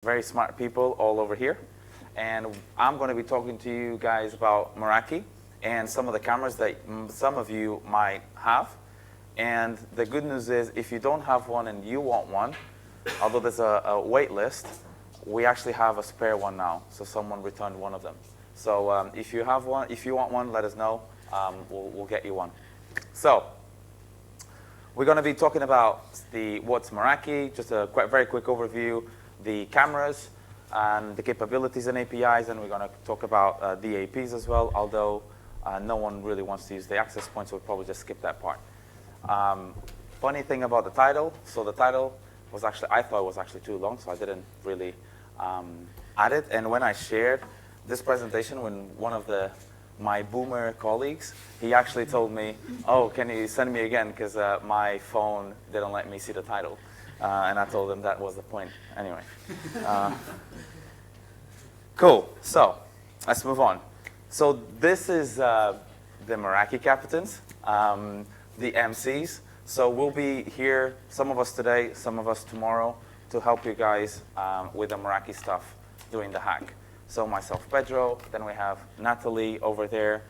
very smart people all over here. And I'm going to be talking to you guys about Meraki and some of the cameras that some of you might have. And the good news is, if you don't have one and you want one, although there's a wait list, we actually have a spare one now. So someone returned one of them. So if you have one, if you want one, let us know. We'll get you one. So we're going to be talking about what's Meraki, just a very quick overview, the cameras, and the capabilities and APIs, and we're going to talk about the APs as well, although no one really wants to use the access points, so we'll probably just skip that part. Funny thing about the title, so the title was actually, I thought it was actually too long, so I didn't really add it. And when I shared this presentation with one of my boomer colleagues, he actually told me, oh, can you send me again, because my phone didn't let me see the title. And I told him that was the point. Anyway. Cool. So let's move on. So this is the Meraki captains, the MCs. So we'll be here, some of us today, some of us tomorrow, to help you guys with the Meraki stuff during the hack. So myself, Pedro, then we have Natalie over there.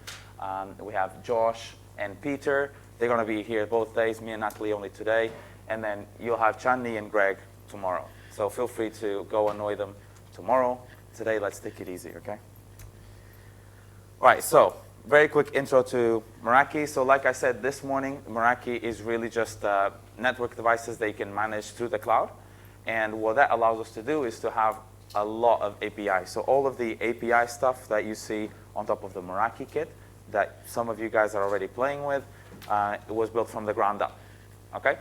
We have Josh and Peter. They're going to be here both days, me and Natalie only today. And then you'll have Chandni and Greg tomorrow. So feel free to go annoy them tomorrow. Today, let's take it easy, okay? All right, so very quick intro to Meraki. So like I said this morning, Meraki is really just network devices that you can manage through the cloud. And what that allows us to do is to have a lot of APIs. So all of the API stuff that you see on top of the Meraki kit that some of you guys are already playing with, it was built from the ground up, okay?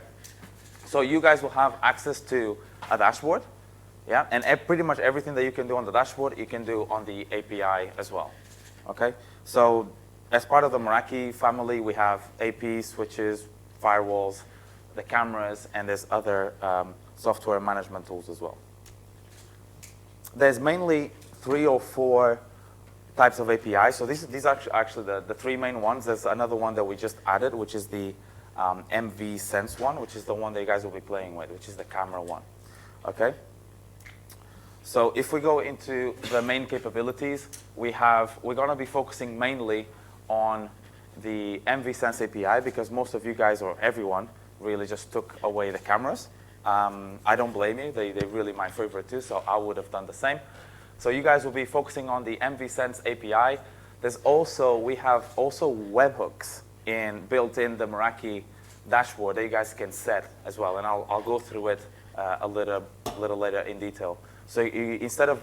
So you guys will have access to a dashboard, yeah? And pretty much everything that you can do on the dashboard, you can do on the API as well, okay? So as part of the Meraki family, we have APs, switches, firewalls, the cameras, and there's other software management tools as well. There's mainly 3 or 4 types of APIs. So these are actually the 3 main ones. There's another one that we just added, which is the MV Sense one, which is the one that you guys will be playing with, which is the camera one. Okay? So if we go into the main capabilities, we're going to be focusing mainly on the MV Sense API, because most of you guys, or everyone, really just took away the cameras. I don't blame you. They're really my favorite too, so I would have done the same. So you guys will be focusing on the MV Sense API. We have also webhooks built in the Meraki dashboard that you guys can set as well, and I'll go through it a little later in detail. So instead of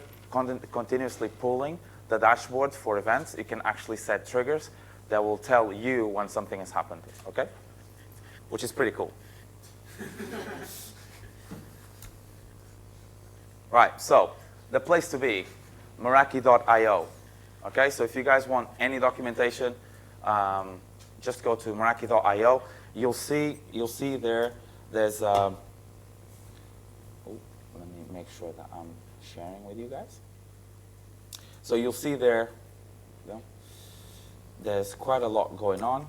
continuously pulling the dashboard for events, you can actually set triggers that will tell you when something has happened, okay? Which is pretty cool. Right, so the place to be, Meraki.io. Okay, so if you guys want any documentation, just go to Meraki.io. You'll see there's let me make sure that I'm sharing with you guys. So you'll see there's quite a lot going on.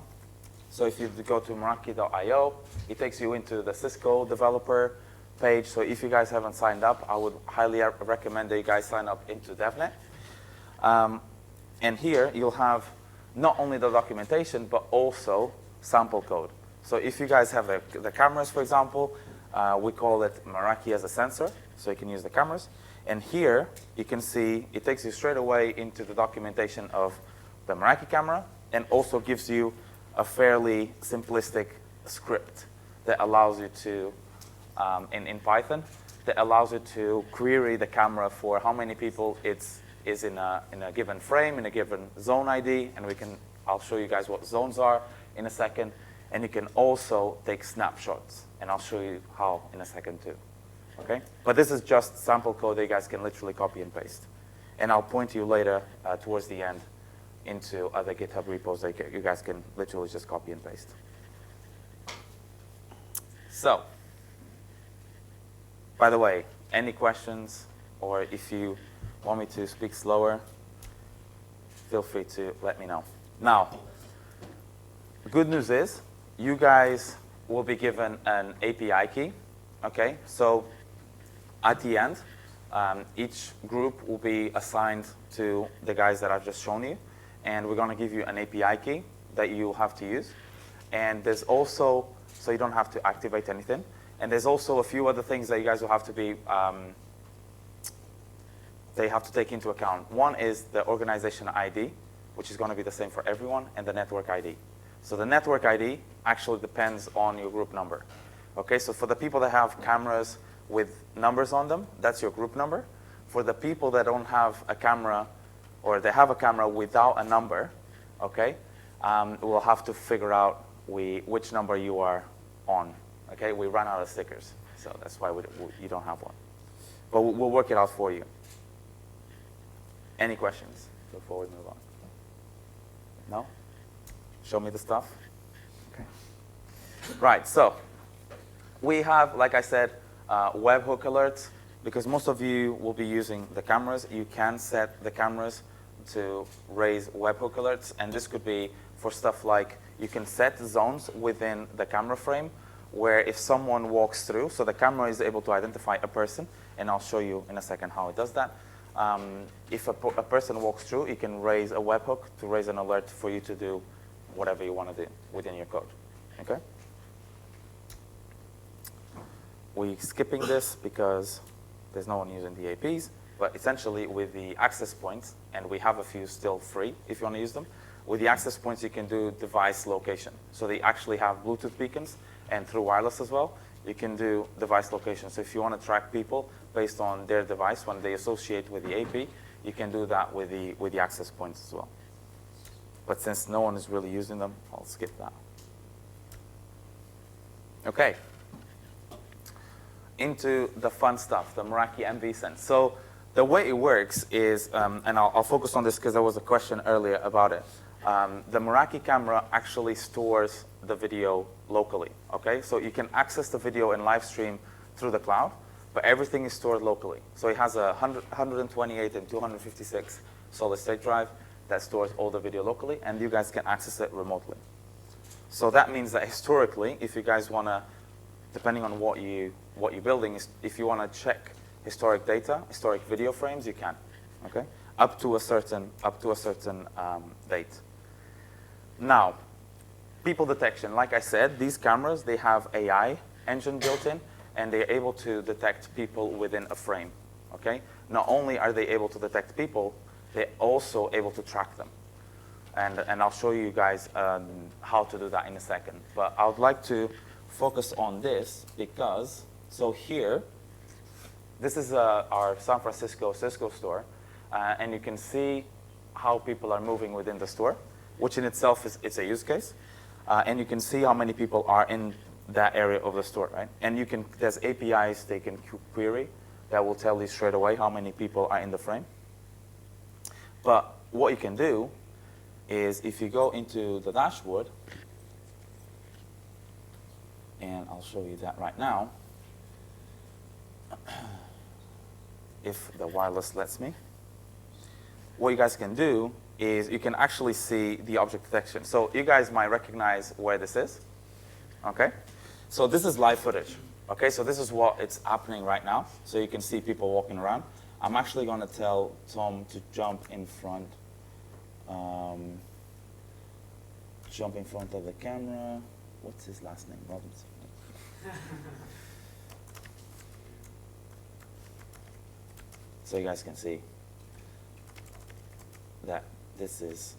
So if you go to Meraki.io, it takes you into the Cisco developer page. So if you guys haven't signed up, I would highly recommend that you guys sign up into DevNet. And here you'll have not only the documentation, but also sample code. So if you guys have the cameras, for example, we call it Meraki as a sensor, so you can use the cameras. And here you can see it takes you straight away into the documentation of the Meraki camera, and also gives you a fairly simplistic script that allows you to, in Python, that allows you to query the camera for how many people is in a given frame, in a given zone ID, and I'll show you guys what zones are in a second. And you can also take snapshots, and I'll show you how in a second too. Okay? But this is just sample code that you guys can literally copy and paste. And I'll point you later towards the end into other GitHub repos that you guys can literally just copy and paste. So, by the way, any questions, or if you want me to speak slower, feel free to let me know. Now, the good news is you guys will be given an API key. Okay, so at the end, Each group will be assigned to the guys that I've just shown you, and we're going to give you an API key that you'll have to use. And there's also, so you don't have to activate anything. And there's also a few other things that you guys will have to be, they have to take into account. One is the organization ID, which is going to be the same for everyone, and the network ID. So the network ID actually depends on your group number. Okay, so for the people that have cameras with numbers on them, that's your group number. For the people that don't have a camera, or they have a camera without a number, okay, we'll have to figure out which number you are on. Okay, we ran out of stickers, so that's why you don't have one. But we'll work it out for you. Any questions before we move on? No? Show me the stuff? Okay. Right, so we have, like I said, webhook alerts. Because most of you will be using the cameras, you can set the cameras to raise webhook alerts. And this could be for stuff like you can set zones within the camera frame where if someone walks through, so the camera is able to identify a person, and I'll show you in a second how it does that. If a person walks through, you can raise a webhook to raise an alert for you to do whatever you want to do within your code. Okay? We're skipping this because there's no one using the APs, but essentially with the access points, and we have a few still free if you want to use them, with the access points you can do device location. So they actually have Bluetooth beacons, and through wireless as well, you can do device location. So if you want to track people based on their device when they associate with the AP, you can do that with the access points as well. But since no one is really using them, I'll skip that. Okay. Into the fun stuff, the Meraki MV Sense. So the way it works is, and I'll focus on this because there was a question earlier about it. The Meraki camera actually stores the video locally, okay? So you can access the video and live stream through the cloud, but everything is stored locally. So it has a 128 and 256 solid state drive that stores all the video locally, and you guys can access it remotely. So that means that historically, if you guys want to, depending on what you're building, if you want to check historic data, historic video frames, you can, okay? Up to a certain date. Now, people detection. Like I said, these cameras, they have AI engine built in, and they're able to detect people within a frame, okay? Not only are they able to detect people, they're also able to track them. And I'll show you guys how to do that in a second. But I would like to focus on this because, so here, this is our San Francisco Cisco store, and you can see how people are moving within the store, which in itself it's a use case. And you can see how many people are in that area of the store, right? And there's APIs they can query that will tell you straight away how many people are in the frame. But what you can do is if you go into the dashboard, and I'll show you that right now, if the wireless lets me. What you guys can do is you can actually see the object detection. So you guys might recognize where this is, okay? So this is live footage, okay? So this is what it's happening right now. So you can see people walking around. I'm actually going to tell Tom to jump in front of the camera. What's his last name? Robinson. So you guys can see that this is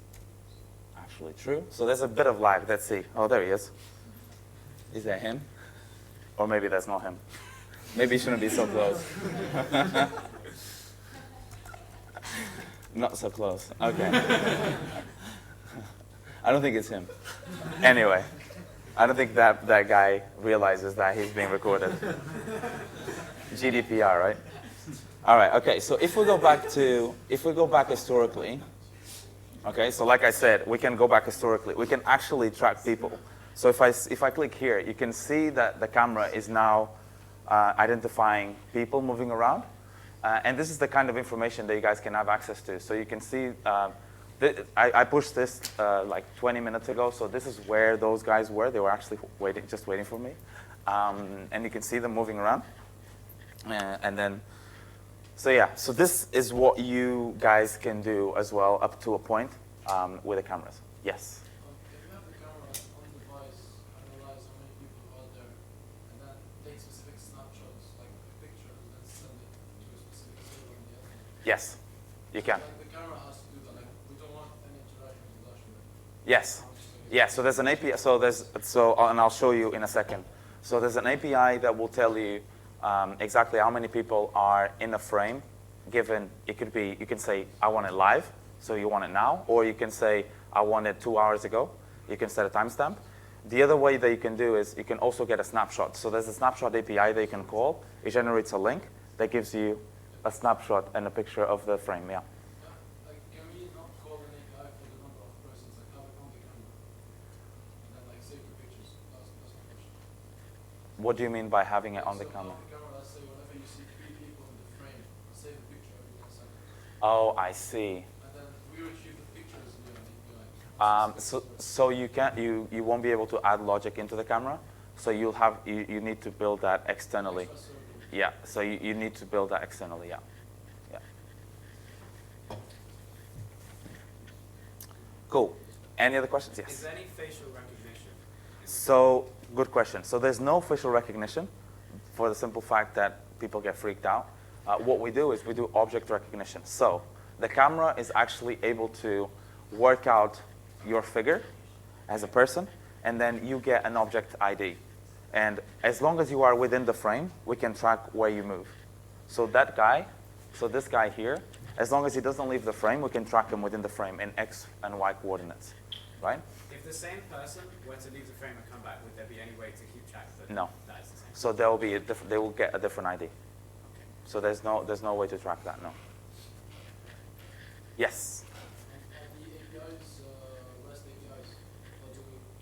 actually true. So there's a bit of lag. Let's see. Oh, there he is. Is that him? Or maybe that's not him. Maybe you shouldn't be so close. Not so close. Okay. I don't think it's him. Anyway, I don't think that guy realizes that he's being recorded. GDPR, right? All right. Okay. So if we go back historically, okay. So like I said, we can go back historically. We can actually track people. So if I click here, you can see that the camera is now identifying people moving around. And this is the kind of information that you guys can have access to. So you can see, I pushed this like 20 minutes ago. So this is where those guys were. They were actually just waiting for me. And you can see them moving around. And then, So yeah, so this is what you guys can do as well up to a point with the cameras. Yes? If you have the camera on the device, analyze how many people are out there, and then take specific snapshots, like pictures, and send it to a specific server on the other end. Yes, you can. Like the camera has to do that. Like we don't want any interaction with the dashboard. Yes. Yeah, so there's an API, and I'll show you in a second. So there's an API that will tell you exactly how many people are in a frame, given, it could be, you can say, I want it live, so you want it now, or you can say, I want it 2 hours ago. You can set a timestamp. The other way that you can do is you can also get a snapshot. So there's a snapshot API that you can call. It generates a link that gives you a snapshot and a picture of the frame, yeah. Like, can we not call an API for the number of persons, like have it on the camera, and then like save the pictures? That's my question. What do you mean by having it on the camera? On the camera, let's say whenever you see 3 people in the frame, save a picture every 10 seconds. Oh, I see. And then we retrieve the pictures via an API. So you won't be able to add logic into the camera. So you need to build that externally. Yeah. So you need to build that externally. Yeah. Yeah. Cool. Any other questions? Yes. Is there any facial recognition? So good question. So there's no facial recognition for the simple fact that people get freaked out. What we do is we do object recognition. So the camera is actually able to work out your figure as a person, and then you get an object ID. And as long as you are within the frame, we can track where you move. So that guy, so this guy here, as long as he doesn't leave the frame, we can track him within the frame in X and Y coordinates, right? If the same person were to leave the frame and come back, would there be any way to keep track that No. that is the same? So there will be they will get a different ID. Okay. So there's no way to track that, no. Yes? And the APIs, REST APIs,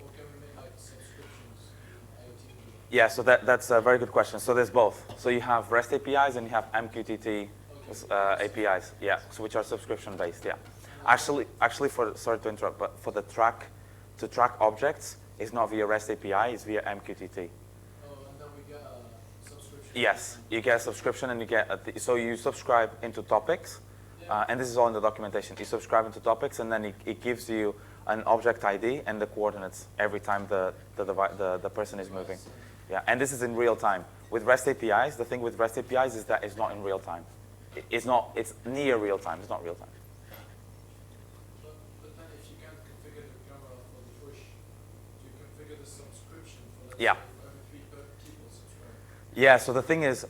or can we make like subscriptions in IoT? Yeah, so that's a very good question. So there's both. So you have REST APIs and you have MQTT APIs, yeah, so which are subscription based, yeah. Actually, sorry to interrupt, but for the to track objects, it's not via REST API, it's via MQTT. Oh, and then we get a subscription? Yes, you get a subscription and you get, so you subscribe into topics, and this is all in the documentation. You subscribe into topics and then it gives you an object ID and the coordinates every time the person is moving. Yeah, and this is in real time. With REST APIs, the thing with REST APIs is that it's not in real time. It's near real time, it's not real time. But then if you can't configure the camera for the push, do you configure the subscription for that? Yeah. For every 3 people subscribe? Yeah, so the thing is,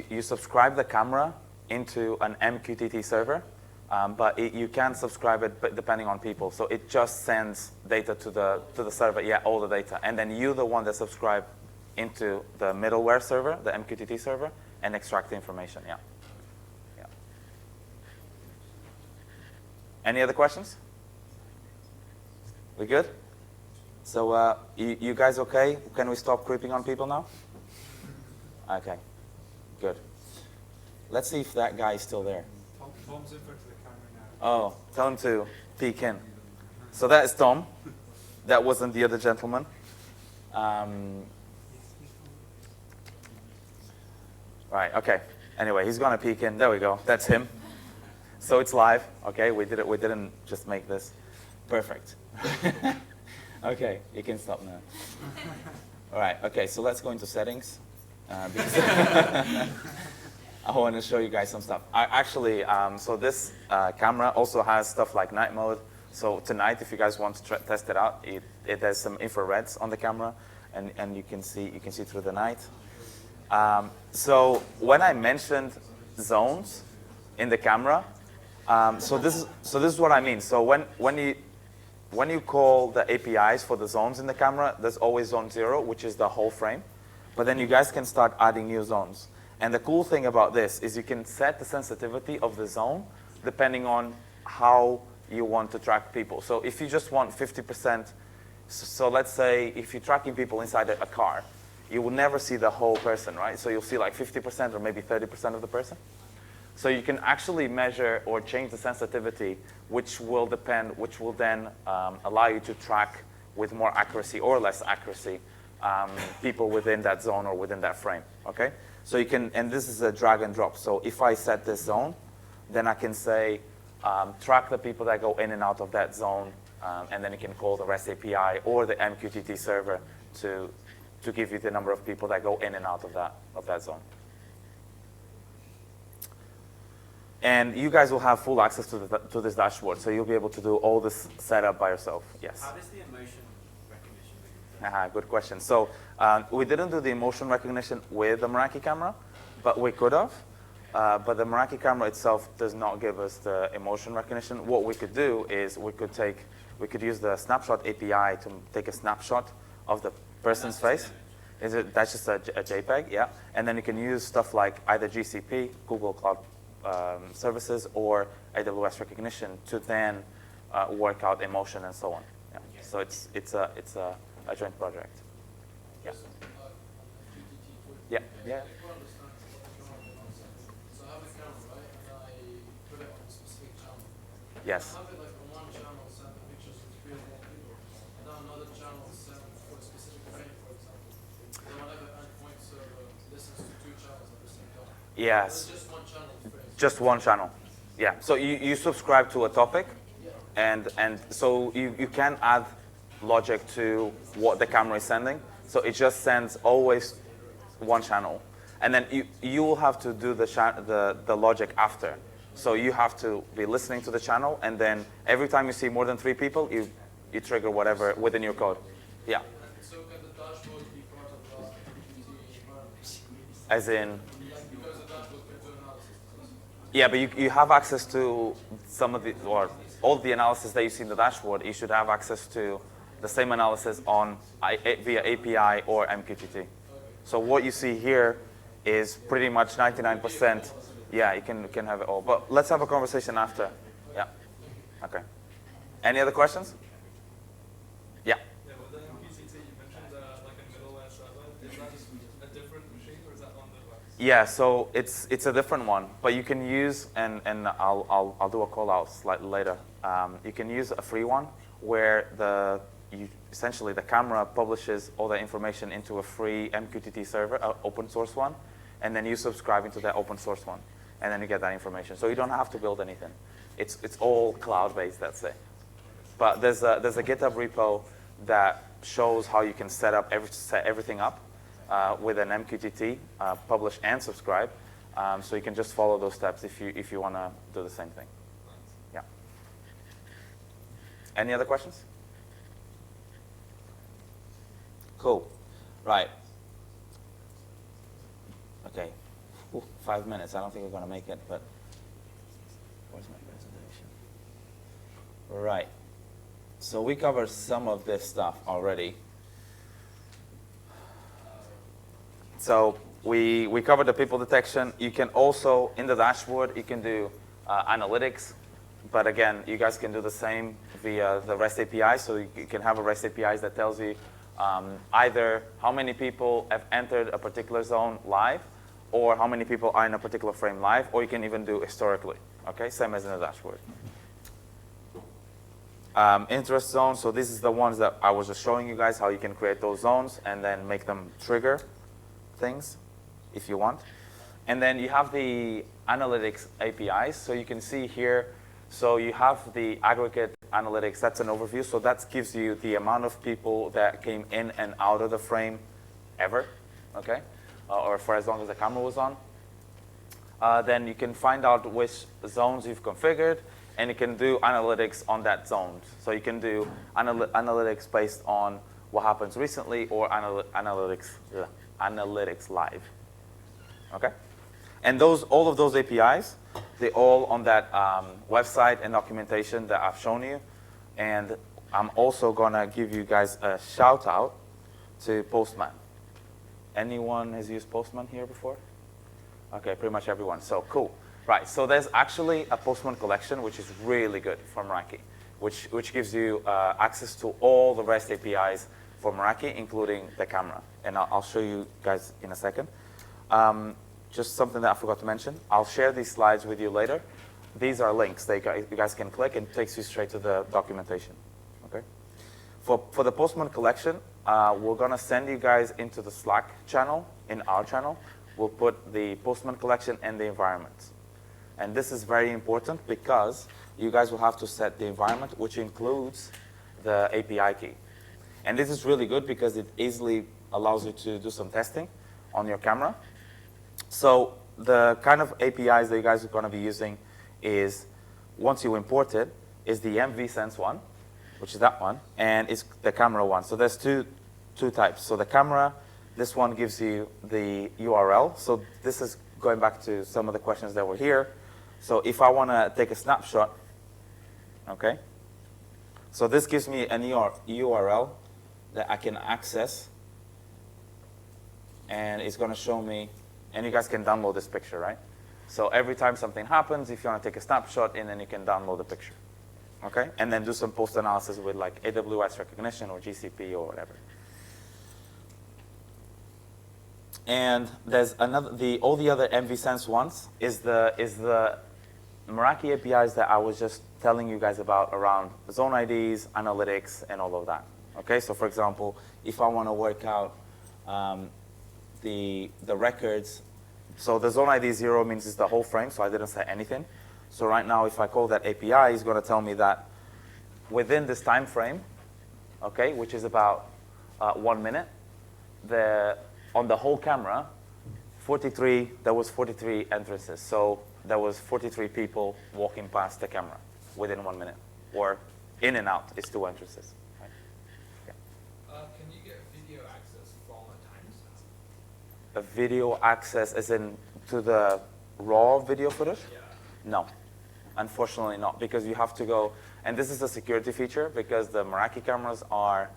you subscribe the camera into an MQTT server, but you can subscribe it depending on people. So it just sends data to the server, yeah, all the data. And then you're the one that subscribe into the middleware server, the MQTT server, and extract the information, yeah. Yeah. Any other questions? We good? So you guys okay? Can we stop creeping on people now? Okay, good. Let's see if that guy is still there. Tom's in front of the camera now. Oh, tell him to peek in. So that is Tom. That wasn't the other gentleman. Right, okay. Anyway, he's gonna peek in. There we go. That's him. So it's live. Okay, we didn't just make this. Perfect. Okay, you can stop now. All right, okay, so let's go into settings. Because I want to show you guys some stuff. So this camera also has stuff like night mode. So tonight, if you guys want to test it out, it has some infrareds on the camera, and you can see through the night. So when I mentioned zones in the camera, so this is what I mean. So when you call the APIs for the zones in the camera, there's always zone 0, which is the whole frame. But then you guys can start adding new zones. And the cool thing about this is you can set the sensitivity of the zone depending on how you want to track people. So if you just want 50%, so let's say if you're tracking people inside a car, you will never see the whole person, right? So you'll see like 50% or maybe 30% of the person. So you can actually measure or change the sensitivity, which will then allow you to track with more accuracy or less accuracy people within that zone or within that frame, okay? So you can, and this is a drag and drop. So if I set this zone, then I can say, track the people that go in and out of that zone, and then you can call the REST API or the MQTT server to give you the number of people that go in and out of that zone. And you guys will have full access to this dashboard, so you'll be able to do all this setup by yourself. Yes. How does the emotion recognition? Good question. So we didn't do the emotion recognition with the Meraki camera, but we could have. But the Meraki camera itself does not give us the emotion recognition. What we could do is we could use the snapshot API to take a snapshot of the person's face. That's just a JPEG, yeah. And then you can use stuff like either GCP, Google Cloud Services, or AWS recognition to then work out emotion and so on. Yeah. So it's a joint project. Yeah. Yeah. Yeah. So I have a camera, right? And I put it on a specific channel. Yes. I have it like on one channel send the pictures to 3 or 4 people, and then another channel send for a specific frame, for example. Then whenever endpoint server listens to 2 channels at the same time. Yes. It's just one channel frame. Just one channel. Yeah. So you subscribe to a topic, and so you can add logic to what the camera is sending. So it just sends always one channel. And then you will have to do the logic after. So you have to be listening to the channel, and then every time you see more than 3 people, you trigger whatever within your code. Yeah. So can the dashboard be part of the MQTT environment? As in, Like because the dashboard can do analysis. yeah, but you have access to some of the, or all the analysis that you see in the dashboard. You should have access to the same analysis on via API or MQTT. So what you see here is pretty much 99%. Yeah, you can have it all. But let's have a conversation after. Yeah. Okay. Any other questions? Yeah. Yeah, with the MQTT, you mentioned like a middleware server. Is that a different machine, or is that on the device? Yeah, so it's a different one, but you can use, and I'll do a call out slightly later. You can use a free one where essentially the camera publishes all the information into a free MQTT server, an open source one, and then you subscribe into that open source one, and then you get that information. So you don't have to build anything. It's all cloud-based, let's say. But there's a GitHub repo that shows how you can set everything up with an MQTT, publish and subscribe. So you can just follow those steps if you want to do the same thing. Yeah. Any other questions? Cool. Right. Okay. 5 minutes. I don't think we're going to make it, but where's my presentation? Right. So we covered some of this stuff already. So we covered the people detection. You can also, in the dashboard, you can do analytics. But again, you guys can do the same via the REST API. So you can have a REST API that tells you either how many people have entered a particular zone live, or how many people are in a particular frame live, or you can even do historically, okay? Same as in the dashboard. Interest zones, so this is the ones that I was just showing you guys, how you can create those zones and then make them trigger things if you want. And then you have the analytics APIs, so you can see here, so you have the aggregate analytics, that's an overview, so that gives you the amount of people that came in and out of the frame ever, okay? Or for as long as the camera was on. Then you can find out which zones you've configured, and you can do analytics on that zone. So you can do analytics based on what happens recently, or analytics live, okay? And all of those APIs, they're all on that website and documentation that I've shown you. And I'm also gonna give you guys a shout out to Postman. Anyone has used Postman here before? Okay, pretty much everyone. So cool. Right, so there's actually a Postman collection, which is really good for Meraki, which gives you access to all the REST APIs for Meraki, including the camera. And I'll show you guys in a second. Just something that I forgot to mention. I'll share these slides with you later. These are links that you guys can click, and it takes you straight to the documentation. Okay. For the Postman collection, we're gonna send you guys into the Slack channel, in our channel, we'll put the Postman collection and the environment. And this is very important because you guys will have to set the environment, which includes the API key. And this is really good because it easily allows you to do some testing on your camera. So the kind of APIs that you guys are going to be using is, once you import it, is the MV-Sense one, which is that one, and it's the camera one. So there's two types. So the camera, this one gives you the URL. So this is going back to some of the questions that were here. So if I want to take a snapshot, okay, so this gives me an URL that I can access, and it's going to show me, and you guys can download this picture, right? So every time something happens, if you want to take a snapshot, and then you can download the picture, okay? And then do some post-analysis with like AWS recognition or GCP or whatever. And there's another, all the other MV-Sense ones is the Meraki APIs that I was just telling you guys about around zone IDs, analytics, and all of that. Okay, so for example, if I want to work out the records, so the zone ID 0 means it's the whole frame, so I didn't say anything. So right now, if I call that API, it's going to tell me that within this time frame, okay, which is about 1 minute, on the whole camera, there was 43 entrances. So there was 43 people walking past the camera within 1 minute, or in and out is 2 entrances. Right? Yeah. Can you get video access from a timestamp? A video access as in to the raw video footage? Yeah. No, unfortunately not, because you have to go, and this is a security feature because the Meraki cameras are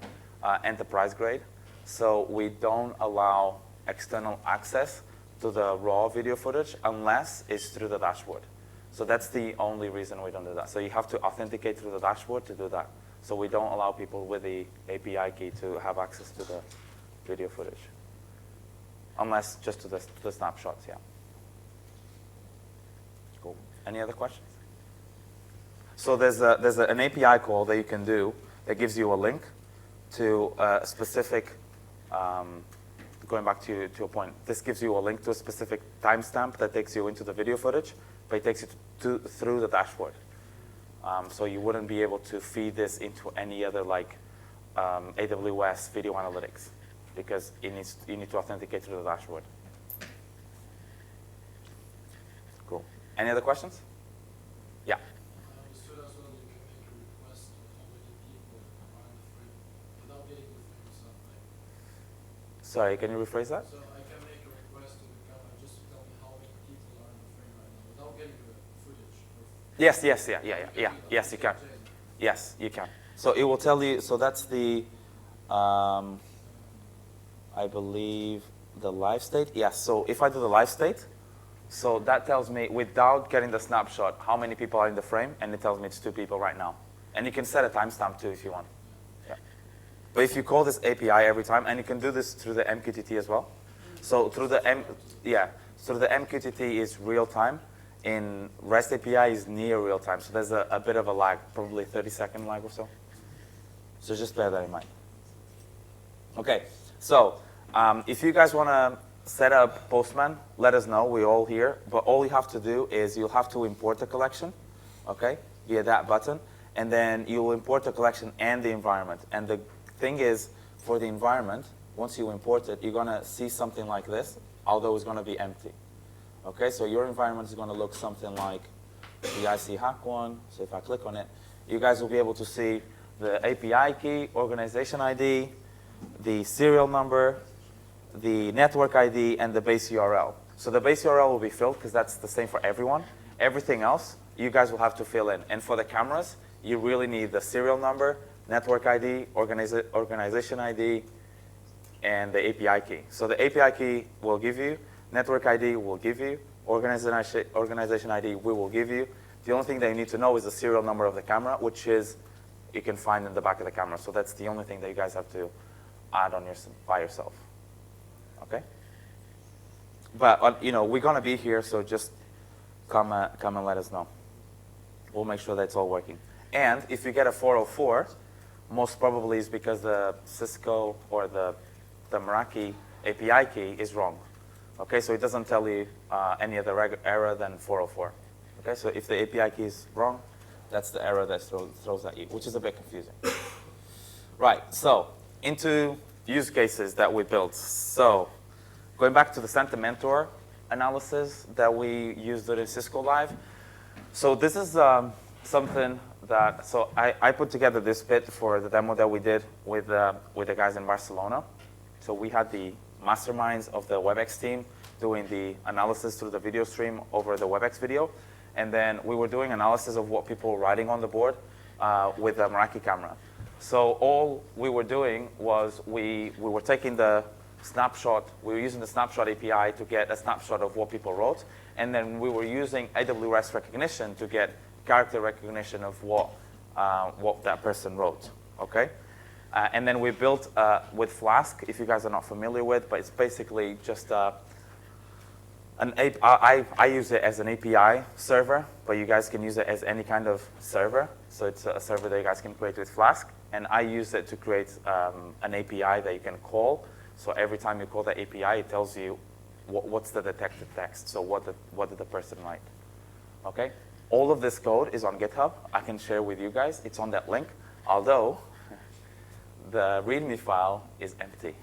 enterprise grade, so we don't allow external access to the raw video footage unless it's through the dashboard. So that's the only reason we don't do that. So you have to authenticate through the dashboard to do that. So we don't allow people with the API key to have access to the video footage, unless just to the snapshots, yeah. Cool. Any other questions? So there's an API call that you can do that gives you a link to a specific, going back to your point, this gives you a link to a specific timestamp that takes you into the video footage, but it takes you through the dashboard. So you wouldn't be able to feed this into any other like AWS video analytics because you need to authenticate through the dashboard. Cool. Any other questions? Yeah. I understood as well you can make a request of how many people are in the frame without getting the frame itself, right? Sorry, can you rephrase that? So I can make a request to the camera just to tell me how many people are in the frame right now without getting the footage. Yes, you can. Yes, you can. So it will tell you, so that's the, I believe, the live state. Yes, so if I do the live state, so that tells me, without getting the snapshot, how many people are in the frame, and it tells me it's 2 people right now. And you can set a timestamp too if you want. Yeah. But if you call this API every time, and you can do this through the MQTT as well. So through the MQTT is real time. In REST API is near real time. So there's a bit of a lag, probably 30-second lag or so. So just bear that in mind. Okay, so if you guys want to set up Postman, let us know. We're all here. But all you have to do is you'll have to import the collection, okay, via that button. And then you'll import the collection and the environment. And the thing is, for the environment, once you import it, you're going to see something like this, although it's going to be empty. Okay, so your environment is going to look something like the IC hack one. So if I click on it, you guys will be able to see the API key, organization ID, the serial number, the network ID, and the base URL. So the base URL will be filled because that's the same for everyone. Everything else, you guys will have to fill in. And for the cameras, you really need the serial number, network ID, organization ID, and the API key. So the API key will give you, network ID will give you, organization ID we will give you. The only thing that you need to know is the serial number of the camera, which is you can find in the back of the camera. So that's the only thing that you guys have to add on by yourself. Okay? But we're going to be here, so just come and let us know. We'll make sure that it's all working. And if you get a 404, most probably is because the Cisco or the Meraki API key is wrong. Okay, so it doesn't tell you any other error than 404. Okay, so if the API key is wrong, that's the error that throws at you, which is a bit confusing. Right, so into use cases that we built. So going back to the Sentimentor analysis that we used during Cisco Live. So this is something that, so I put together this bit for the demo that we did with the guys in Barcelona. So we had the masterminds of the WebEx team doing the analysis through the video stream over the WebEx video. And then we were doing analysis of what people were writing on the board with the Meraki camera. So all we were doing was we were taking the snapshot, we were using the snapshot API to get a snapshot of what people wrote. And then we were using AWS recognition to get character recognition of what that person wrote, okay? And then we built with Flask, if you guys are not familiar with, but it's basically just I use it as an API server, but you guys can use it as any kind of server. So it's a server that you guys can create with Flask. And I use it to create an API that you can call. So every time you call the API, it tells you what's the detected text. So what did the person write? Okay? All of this code is on GitHub. I can share with you guys. It's on that link. Although the README file is empty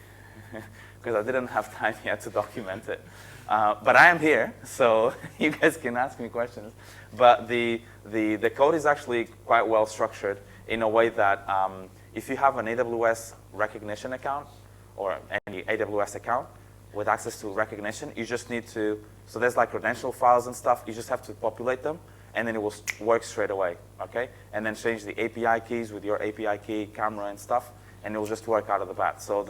because I didn't have time yet to document it. But I am here, so you guys can ask me questions. But the code is actually quite well structured in a way that if you have an AWS recognition account or any AWS account with access to recognition, you just need to, so there's like credential files and stuff, you just have to populate them, and then it will work straight away, okay? And then change the API keys with your API key, camera and stuff, and it will just work out of the bat. So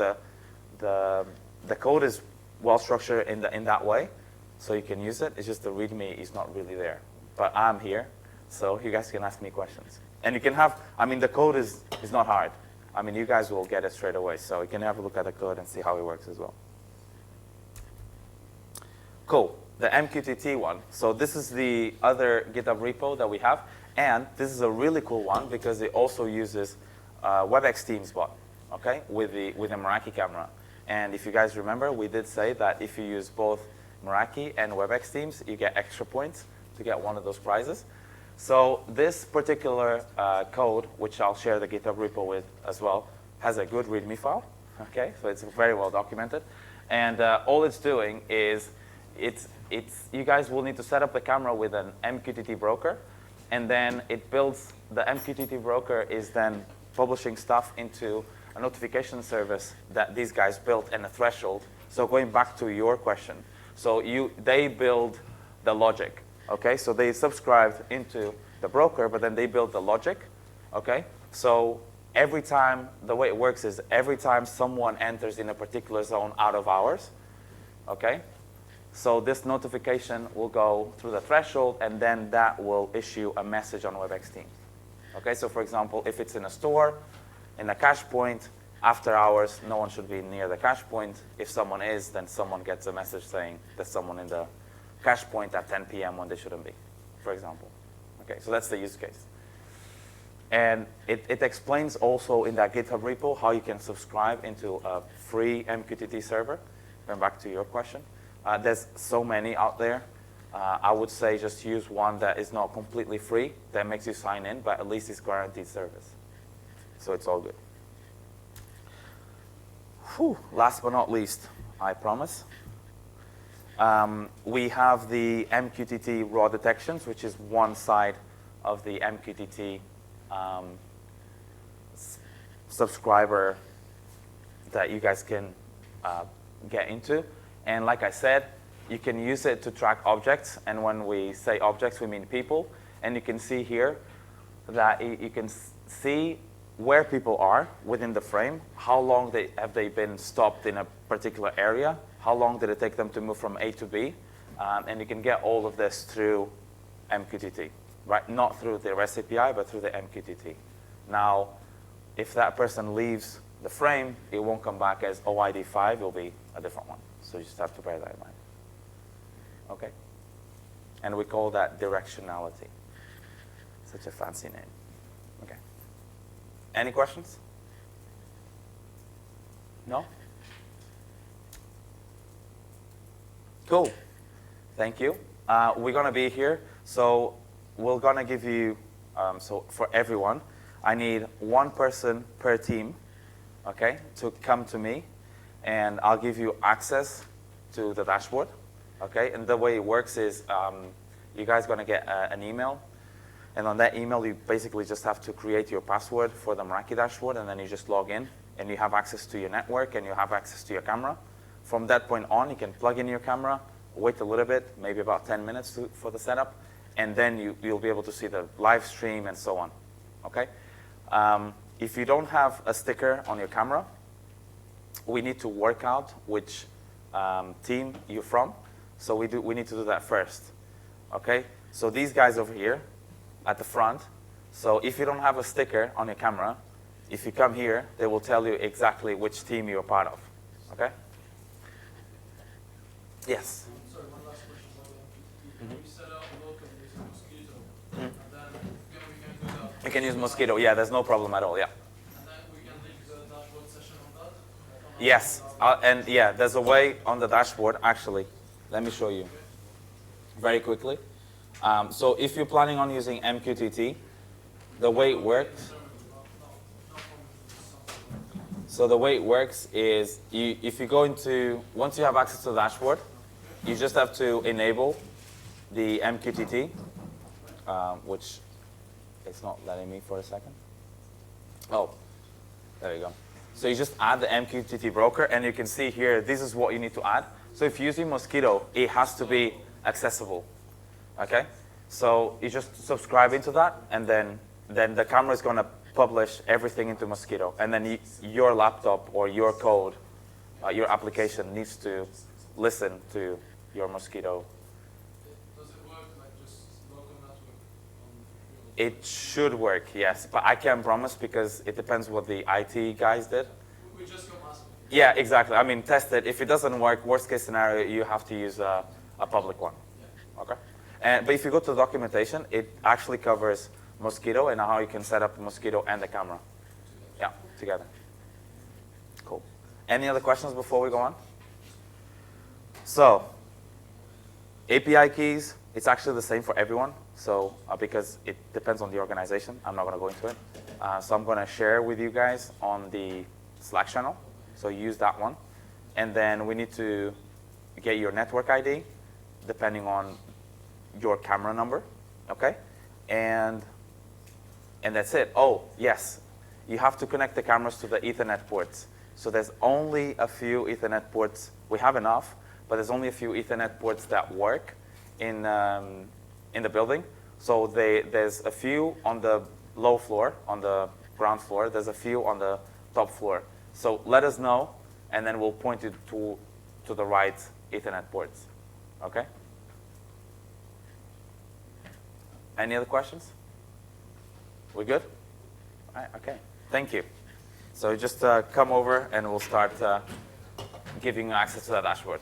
the code is well structured in that way, so you can use it. It's just the README is not really there. But I'm here, so you guys can ask me questions. And you can have, I mean, the code is not hard. I mean, you guys will get it straight away, so you can have a look at the code and see how it works as well. Cool, the MQTT one. So this is the other GitHub repo that we have, and this is a really cool one because it also uses WebEx Teams bot, okay, with the Meraki camera. And if you guys remember, we did say that if you use both Meraki and WebEx Teams, you get extra points to get one of those prizes. So this particular code, which I'll share the GitHub repo with as well, has a good README file, okay? So it's very well documented. And all it's doing is, you guys will need to set up the camera with an MQTT broker, and then it builds, the MQTT broker is then publishing stuff into a notification service that these guys built and a threshold. So going back to your question, so they build the logic, okay? So they subscribed into the broker, but then they build the logic, okay? So every time, the way it works is every time someone enters in a particular zone out of hours, okay? So this notification will go through the threshold, and then that will issue a message on WebEx Teams. Okay, so for example, if it's in a store, in a cache point, after hours, no one should be near the cache point. If someone is, then someone gets a message saying there's someone in the cache point at 10 p.m. when they shouldn't be, for example. Okay, so that's the use case. And it explains also in that GitHub repo how you can subscribe into a free MQTT server. Going back to your question. There's so many out there. I would say just use one that is not completely free, that makes you sign in, but at least it's guaranteed service. So it's all good. Whew. Last but not least, I promise. We have the MQTT raw detections, which is one side of the MQTT subscriber that you guys can get into. And like I said, you can use it to track objects. And when we say objects, we mean people. And you can see here that you can see where people are within the frame, how long have they been stopped in a particular area, how long did it take them to move from A to B. And you can get all of this through MQTT, right? Not through the REST API, but through the MQTT. Now, if that person leaves the frame, it won't come back as OID5, it'll be a different one. So you just have to bear that in mind. Okay? And we call that directionality. Such a fancy name. Okay. Any questions? No? Cool. Thank you. We're going to be here. So we're going to give you, so for everyone, I need one person per team, okay, to come to me. And I'll give you access to the dashboard, okay? And the way it works is you guys are going to get an email. And on that email, you basically just have to create your password for the Meraki dashboard, and then you just log in. And you have access to your network, and you have access to your camera. From that point on, you can plug in your camera, wait a little bit, maybe about 10 minutes for the setup, and then you'll be able to see the live stream and so on, okay? If you don't have a sticker on your camera, we need to work out which team you're from. So we need to do that first, okay? So these guys over here at the front, so if you don't have a sticker on your camera, if you come here, they will tell you exactly which team you're part of, okay? Yes? Sorry, one last question about the MQTT. We set up locally using Mosquito, and then we can do that. You can use Mosquito. Yeah, there's no problem at all, yeah. And then we can link the dashboard session on that? Yes, and yeah, there's a way on the dashboard, actually. Let me show you very quickly. So if you're planning on using MQTT, the way it works, so the way it works is if you go into, once you have access to the dashboard, you just have to enable the MQTT, which it's not letting me for a second. Oh, there you go. So you just add the MQTT broker, and you can see here, this is what you need to add. So if you're using Mosquito, it has to be accessible, okay? So you just subscribe into that, and then the camera is going to publish everything into Mosquito, and then your laptop or your code, your application needs to listen to your Mosquito. Does it work like just local network on the field? It should work, yes, but I can't promise because it depends what the IT guys did. We just go massive. Yeah, exactly. I mean, test it. If it doesn't work, worst case scenario, you have to use a public one. Yeah. Okay. But if you go to the documentation, it actually covers Mosquito and how you can set up Mosquito and the camera. Yeah, together. Cool. Any other questions before we go on? So, API keys, it's actually the same for everyone. So, because it depends on the organization, I'm not going to go into it. So I'm going to share with you guys on the Slack channel. So use that one. And then we need to get your network ID, depending on your camera number, okay? And that's it. Oh, yes, you have to connect the cameras to the Ethernet ports. So there's only a few Ethernet ports. We have enough, but there's only a few Ethernet ports that work in the building. So there's a few on the low floor, on the ground floor. There's a few on the top floor. So let us know, and then we'll point you to the right Ethernet ports, okay? Any other questions? We good? All right, okay. Thank you. So just come over, and we'll start giving you access to that dashboard.